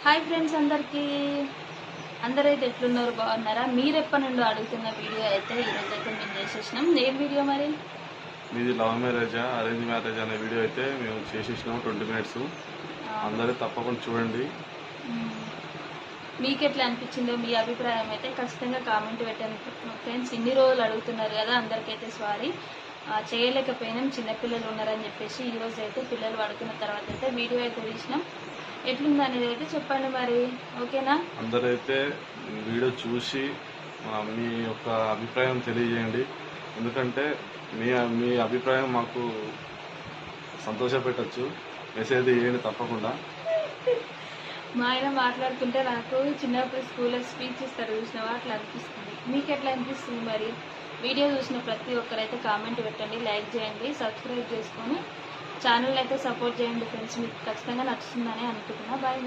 Hi friends, అందరైతే ఎట్లున్నారు, బాగున్నారా? మీరు ఎప్పటి నుండి అడుగుతున్న వీడియో అయితే ఈరోజు అయితే మేము చేసేసినాం. ఏం వీడియో మరి? మీది లవ్ మ్యారేజా అరేంజ్ మ్యారేజ్ అనే వీడియో అయితే మేము చేసేసినాం 20 మినిట్స్. అందరూ తప్పకుండా చూడండి. మీకు ఎట్లా అనిపించిందో మీ అభిప్రాయం అయితే ఖచ్చితంగా కామెంట్ పెట్టండి ఫ్రెండ్స్. ఇన్ని రోజులు అడుగుతున్నారు కదా, అందరికైతే సారీ, చేయలేకపోయినాం, చిన్నపిల్లలు ఉన్నారని చెప్పేసి ఈరోజు అయితే పిల్లలు పడుకున్న తర్వాత అయితే వీడియో అయితే తీసినాం. ఎట్లుంది అనేది అయితే చెప్పండి మరి, ఓకేనా? అందరైతే వీడియో చూసి మీ యొక్క అభిప్రాయం తెలియజేయండి. ఎందుకంటే మీ అభిప్రాయం మాకు సంతోషపెట్టచ్చు. మెసేజ్ చేయండి తప్పకుండా. మా ఆయన మాట్లాడుతుంటే నాకు చిన్నప్పుడు స్కూల్లో స్పీచ్ ఇస్తారు చూసినవా, అట్లా అనిపిస్తుంది. మీకు ఎట్లా అనిపిస్తుంది మరి? వీడియో చూసిన ప్రతి ఒక్కరైతే కామెంట్ పెట్టండి, లైక్ చేయండి, సబ్స్క్రైబ్ చేసుకొని ఛానల్ అయితే సపోర్ట్ చేయండి ఫ్రెండ్స్. మీకు ఖచ్చితంగా నచ్చుతుందని అనుకుంటున్నా. బాయ్.